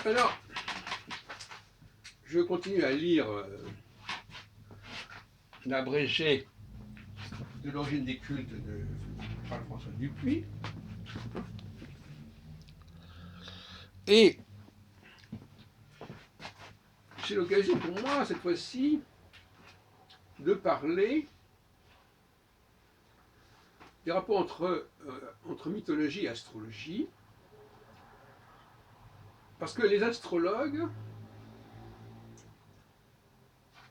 Alors, je continue à lire l'abrégé de l'origine des cultes de Charles-François Dupuy. Et c'est l'occasion pour moi, cette fois-ci, de parler des rapports entre mythologie et astrologie. Parce que les astrologues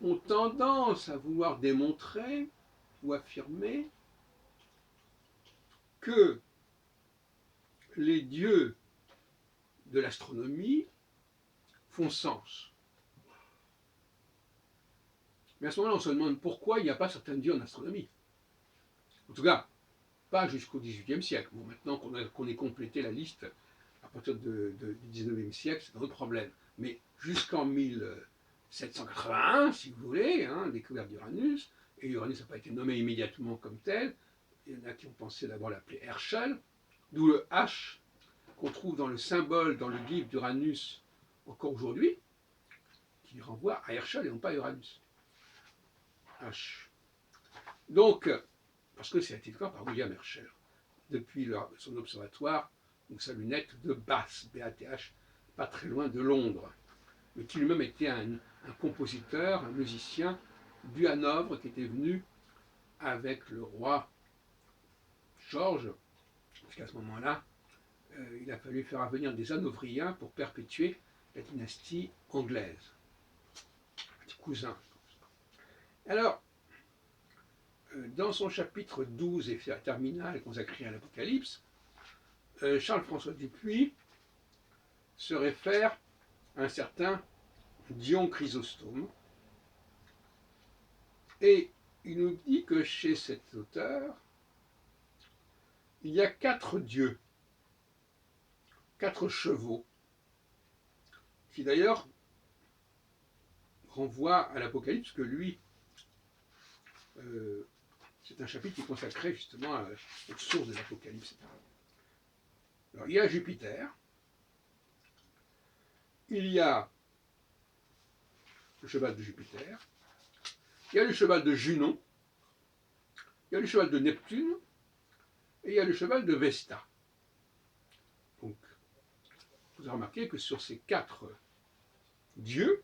ont tendance à vouloir démontrer ou affirmer que les dieux de l'astronomie font sens. Mais à ce moment-là, on se demande pourquoi il n'y a pas certains dieux en astronomie. En tout cas, pas jusqu'au XVIIIe siècle. Bon, maintenant qu'on ait complété la liste, à partir du XIXe siècle, c'est un autre problème. Mais jusqu'en 1781, si vous voulez, découverte d'Uranus, et Uranus n'a pas été nommé immédiatement comme tel. Il y en a qui ont pensé d'abord l'appeler Herschel, d'où le H qu'on trouve dans le symbole, dans le glyphe d'Uranus, encore aujourd'hui, qui renvoie à Herschel et non pas à Uranus. H. Donc, parce que ça a été découvert par William Herschel, depuis son observatoire, donc sa lunette de Bath, BATH, pas très loin de Londres, mais qui lui-même était un compositeur, un musicien du Hanovre, qui était venu avec le roi Georges, parce qu'à ce moment-là, il a fallu faire venir des Hanovriens pour perpétuer la dynastie anglaise. Petit cousin. Alors, dans son chapitre 12 et terminal consacré à l'Apocalypse, Charles-François Dupuy se réfère à un certain Dion Chrysostome, et il nous dit que chez cet auteur, il y a 4 dieux, 4 chevaux, qui d'ailleurs renvoient à l'Apocalypse, que lui, c'est un chapitre qui est consacré justement aux sources de l'Apocalypse. Alors, il y a Jupiter, il y a le cheval de Jupiter, il y a le cheval de Junon, il y a le cheval de Neptune, et il y a le cheval de Vesta. Donc, vous avez remarqué que sur ces 4 dieux,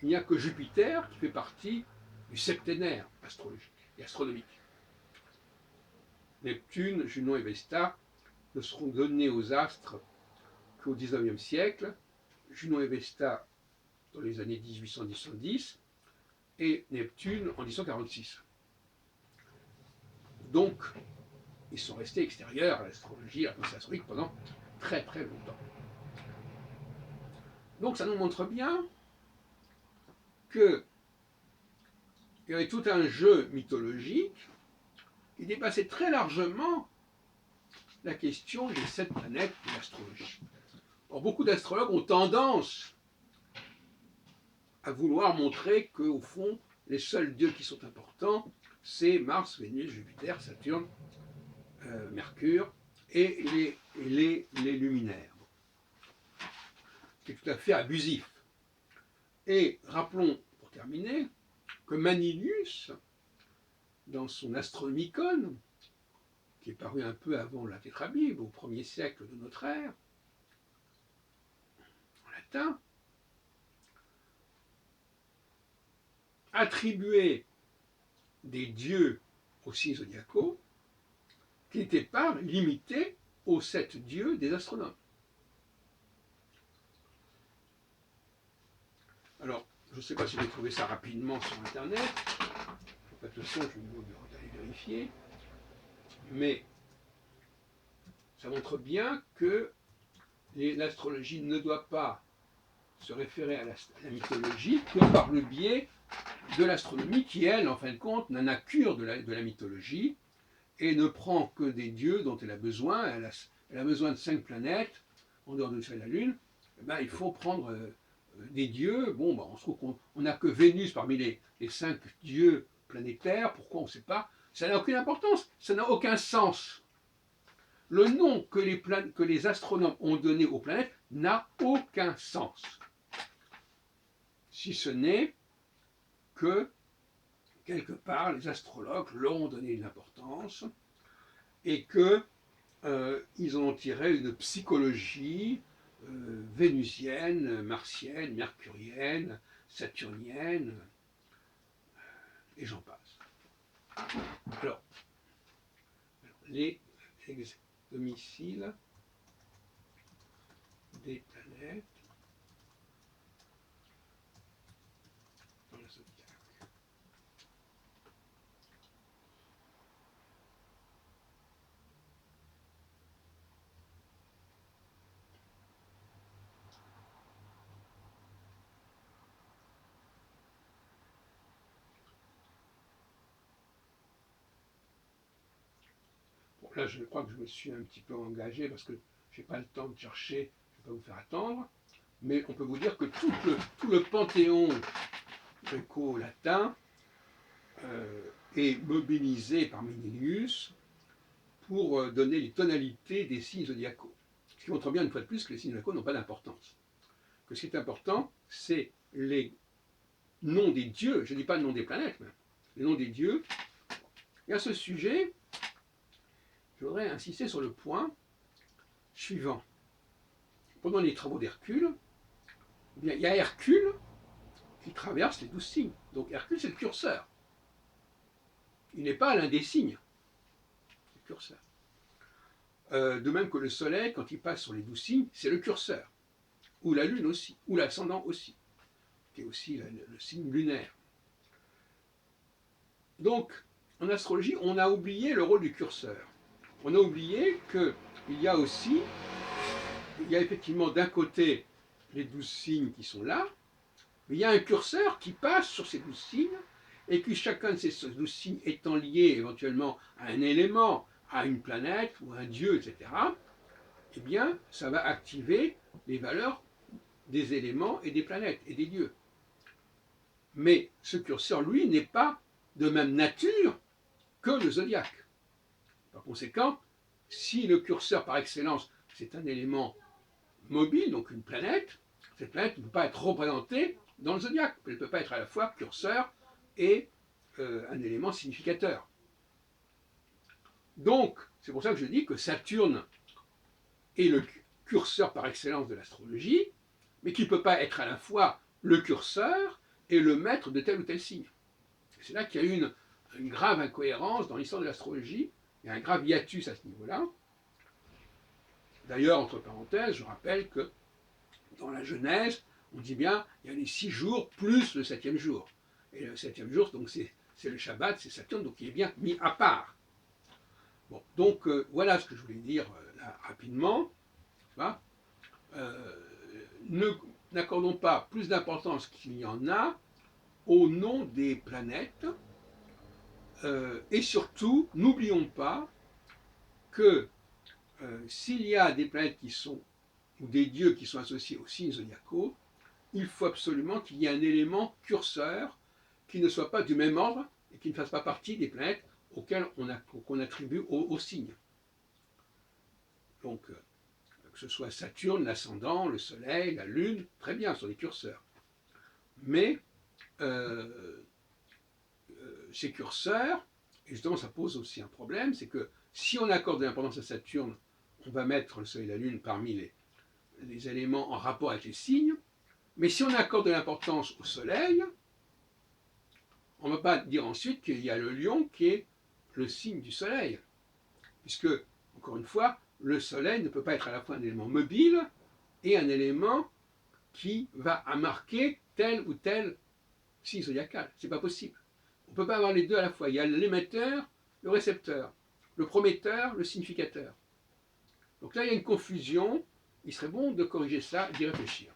il n'y a que Jupiter qui fait partie du septénaire astrologique et astronomique. Neptune, Junon et Vesta ne seront donnés aux astres qu'au XIXe siècle, Junon et Vesta dans les années 1810 et Neptune en 1846. Donc, ils sont restés extérieurs à l'astrologie, à la pensée astronomique pendant très très longtemps. Donc ça nous montre bien qu'il y avait tout un jeu mythologique qui dépassait très largement la question des 7 planètes de l'astrologie. Or, beaucoup d'astrologues ont tendance à vouloir montrer qu'au fond, les seuls dieux qui sont importants, c'est Mars, Vénus, Jupiter, Saturne, Mercure et les luminaires. C'est tout à fait abusif. Et rappelons, pour terminer, que Manilius, dans son Astronomicon, qui est paru un peu avant la Tétrabible, au 1er siècle de notre ère, en latin, attribuait des dieux aux signes zodiacaux qui n'étaient pas limités aux 7 dieux des astronomes. Alors, je ne sais pas si vous avez trouvé ça rapidement sur Internet, de toute façon, je vais vous aller vérifier, mais ça montre bien que l'astrologie ne doit pas se référer à la mythologie que par le biais de l'astronomie qui, elle, en fin de compte, n'en a cure de la mythologie et ne prend que des dieux dont elle a besoin. Elle a besoin de 5 planètes, en dehors de ça et la Lune. Eh ben, il faut prendre des dieux. Bon, ben, on se trouve qu'on n'a que Vénus parmi les 5 dieux planétaires. Pourquoi on ne sait pas? Ça n'a aucune importance, ça n'a aucun sens. le nom que les astronomes ont donné aux planètes n'a aucun sens. Si ce n'est que, quelque part, les astrologues leur ont donné une importance et qu'ils en ont tiré une psychologie vénusienne, martienne, mercurienne, saturnienne, et j'en passe. Alors, les domiciles des planètes dans le zodiaque. Bon, là, je crois que je me suis un petit peu engagé parce que je n'ai pas le temps de chercher, je ne vais pas vous faire attendre. Mais on peut vous dire que tout le panthéon gréco-latin est mobilisé par Ménélius pour donner les tonalités des signes zodiacaux. Ce qui montre bien une fois de plus que les signes zodiacaux n'ont pas d'importance. Que ce qui est important, c'est les noms des dieux, je ne dis pas le nom des planètes, mais les noms des dieux. Et à ce sujet, je voudrais insister sur le point suivant. Pendant les travaux d'Hercule, il y a Hercule qui traverse les 12 signes. Donc Hercule, c'est le curseur. Il n'est pas l'un des signes. C'est le curseur. De même que le Soleil, quand il passe sur les 12 signes, c'est le curseur. Ou la Lune aussi, ou l'ascendant aussi, qui est aussi le signe lunaire. Donc, en astrologie, on a oublié le rôle du curseur. On a oublié qu'il y a aussi, il y a effectivement d'un côté les 12 signes qui sont là, mais il y a un curseur qui passe sur ces 12 signes, et que chacun de ces 12 signes étant lié éventuellement à un élément, à une planète ou à un dieu, etc., eh bien, ça va activer les valeurs des éléments et des planètes et des dieux. Mais ce curseur, lui, n'est pas de même nature que le zodiaque. Par conséquent, si le curseur par excellence, c'est un élément mobile, donc une planète, cette planète ne peut pas être représentée dans le zodiaque. Elle ne peut pas être à la fois curseur et un élément significateur. Donc, c'est pour ça que je dis que Saturne est le curseur par excellence de l'astrologie, mais qui ne peut pas être à la fois le curseur et le maître de tel ou tel signe. C'est là qu'il y a eu une grave incohérence dans l'histoire de l'astrologie, il y a un grave hiatus à ce niveau-là. D'ailleurs, entre parenthèses, je rappelle que dans la Genèse, on dit bien il y a les 6 jours plus le 7e jour. Et le 7e jour, donc c'est le Shabbat, c'est Saturne, donc il est bien mis à part. Bon, donc voilà ce que je voulais dire là, rapidement. N'accordons pas plus d'importance qu'il y en a au nom des planètes, et surtout, n'oublions pas que s'il y a des planètes qui sont, ou des dieux qui sont associés aux signes zodiacaux, il faut absolument qu'il y ait un élément curseur qui ne soit pas du même ordre et qui ne fasse pas partie des planètes auxquelles qu'on attribue aux signes. Donc, que ce soit Saturne, l'ascendant, le Soleil, la Lune, très bien, ce sont des curseurs. Mais ces curseurs, et justement ça pose aussi un problème, c'est que si on accorde de l'importance à Saturne, on va mettre le Soleil et la Lune parmi les éléments en rapport avec les signes, mais si on accorde de l'importance au Soleil, on ne va pas dire ensuite qu'il y a le Lion qui est le signe du Soleil, puisque, encore une fois, le Soleil ne peut pas être à la fois un élément mobile et un élément qui va marquer tel ou tel signe zodiacal. Ce n'est pas possible. On ne peut pas avoir les deux à la fois. Il y a l'émetteur, le récepteur, le prometteur, le significateur. Donc là, il y a une confusion. Il serait bon de corriger ça et d'y réfléchir.